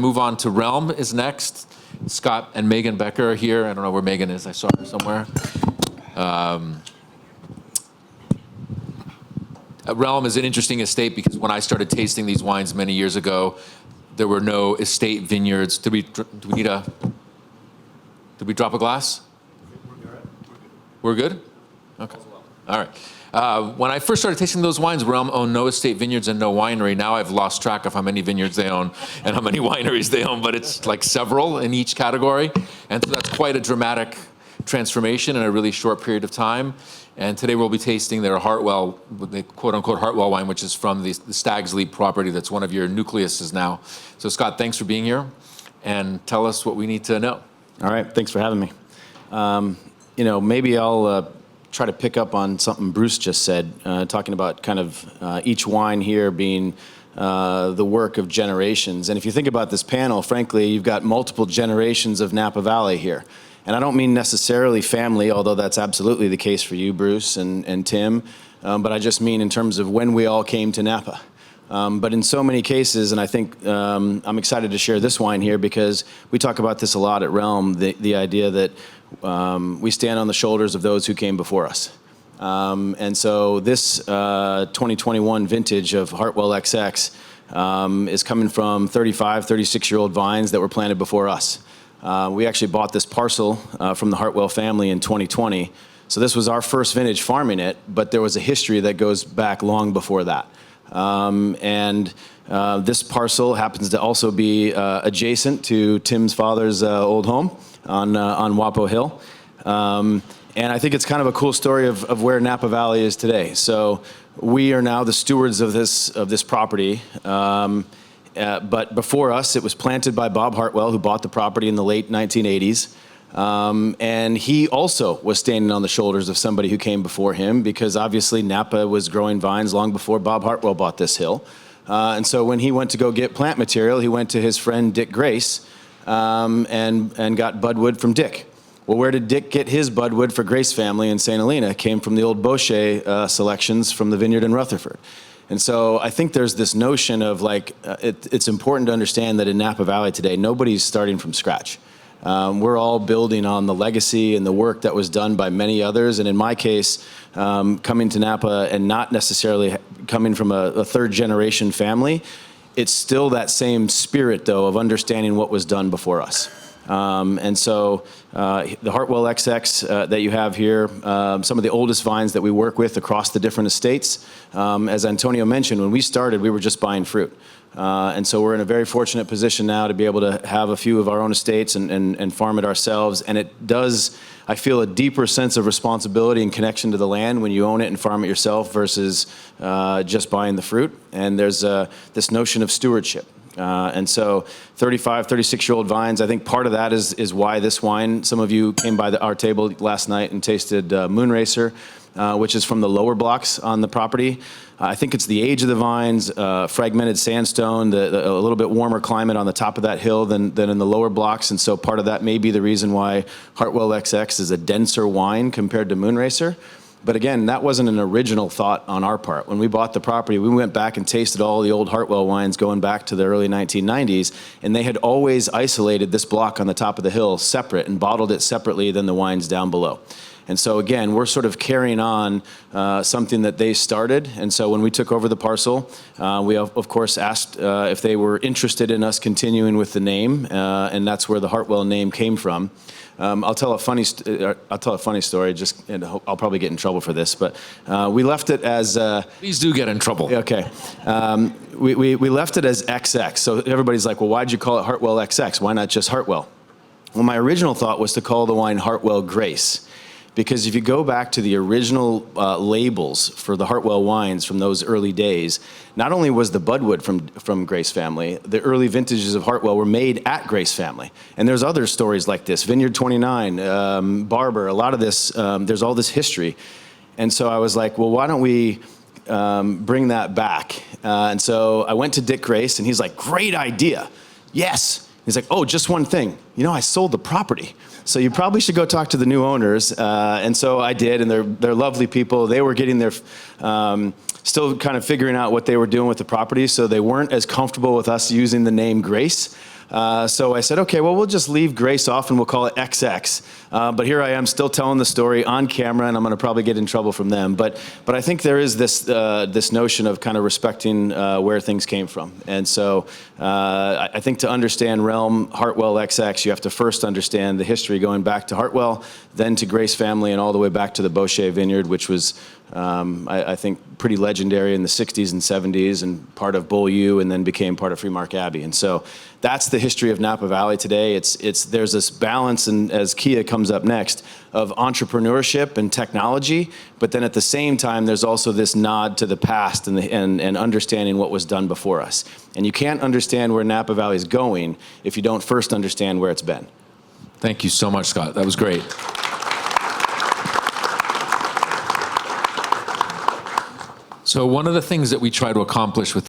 move on to Realm is next. Scott and Megan Becker are here. I don't know where Megan is. I saw her somewhere. Realm is an interesting estate because when I started tasting these wines many years ago, there were no estate vineyards. Did we drop a glass? We're good? Okay. All right. When I first started tasting those wines, Realm owned no estate vineyards and no winery. Now I've lost track of how many vineyards they own and how many wineries they own, but it's like several in each category. And so that's quite a dramatic transformation in a really short period of time. And today we'll be tasting their Hartwell, the quote-unquote Hartwell wine, which is from the Stag's Leap property that's one of your nucleuses now. So Scott, thanks for being here, and tell us what we need to know. All right, thanks for having me. Maybe I'll try to pick up on something Bruce just said, talking about kind of each wine here being the work of generations. And if you think about this panel, frankly, you've got multiple generations of Napa Valley here. And I don't mean necessarily family, although that's absolutely the case for you, Bruce and Tim, but I just mean in terms of when we all came to Napa. But in so many cases, and I think I'm excited to share this wine here because we talk about this a lot at Realm, the idea that we stand on the shoulders of those who came before us. And so this 2021 vintage of Hartwell XX is coming from 35, 36-year-old vines that were planted before us. We actually bought this parcel from the Hartwell family in 2020. So this was our first vintage farming it, but there was a history that goes back long before that. This parcel happens to also be adjacent to Tim's father's old home on Wapo Hill. And I think it's kind of a cool story of where Napa Valley is today. So we are now the stewards of this property. But before us, it was planted by Bob Hartwell, who bought the property in the late 1980s. And he also was standing on the shoulders of somebody who came before him because obviously Napa was growing vines long before Bob Hartwell bought this hill. And so when he went to go get plant material, he went to his friend Dick Grace and got budwood from Dick. Well, where did Dick get his budwood for Grace family in St. Helena? It came from the old Bochet selections from the vineyard in Rutherford. And so I think there's this notion of it's important to understand that in Napa Valley today, nobody's starting from scratch. We're all building on the legacy and the work that was done by many others. And in my case, coming to Napa and not necessarily coming from a third generation family, it's still that same spirit though of understanding what was done before us. And so the Hartwell XX that you have here, some of the oldest vines that we work with across the different estates. As Antonio mentioned, when we started, we were just buying fruit. And so we're in a very fortunate position now to be able to have a few of our own estates and farm it ourselves. And it does, I feel, a deeper sense of responsibility and connection to the land when you own it and farm it yourself versus just buying the fruit. And there's this notion of stewardship. And so 35, 36-year-old vines, I think part of that is why this wine, some of you came by our table last night and tasted Moonracer, which is from the lower blocks on the property. I think it's the age of the vines, fragmented sandstone, a little bit warmer climate on the top of that hill than in the lower blocks. And so part of that may be the reason why Hartwell XX is a denser wine compared to Moonracer. But again, that wasn't an original thought on our part. When we bought the property, we went back and tasted all the old Hartwell wines going back to the early 1990s, and they had always isolated this block on the top of the hill separate and bottled it separately than the wines down below. And so again, we're sort of carrying on something that they started. And so when we took over the parcel, we of course asked if they were interested in us continuing with the name, and that's where the Hartwell name came from. I'll tell a funny story. And I'll probably get in trouble for this, but we left it as. Please do get in trouble. Okay, we left it as XX. So everybody's like, well, why'd you call it Hartwell XX? Why not just Hartwell? Well, my original thought was to call the wine Hartwell Grace. Because if you go back to the original labels for the Hartwell wines from those early days, not only was the budwood from Grace family, the early vintages of Hartwell were made at Grace family. And there's other stories like this, Vineyard 29, Barber, a lot of this, there's all this history. And so I was like, well, why don't we bring that back? And so I went to Dick Grace, and he's like, great idea. Yes. He's like, oh, just one thing. You know, I sold the property. So you probably should go talk to the new owners. And so I did, and they're lovely people. They were getting their, still kind of figuring out what they were doing with the property, so they weren't as comfortable with us using the name Grace. So I said, okay, well, we'll just leave Grace off and we'll call it XX. But here I am still telling the story on camera, and I'm going to probably get in trouble from them. But I think there is this notion of kind of respecting where things came from. And so I think to understand Realm Hartwell XX, you have to first understand the history going back to Hartwell, then to Grace family, and all the way back to the Bochet Vineyard, which was, I think, pretty legendary in the 60s and 70s, and part of Beaulieu, and then became part of Freemark Abbey. And so that's the history of Napa Valley today. There's this balance, and as Kia comes up next, of entrepreneurship and technology, but then at the same time, there's also this nod to the past and understanding what was done before us. And you can't understand where Napa Valley is going if you don't first understand where it's been. Thank you so much, Scott. That was great. So one of the things that we try to accomplish with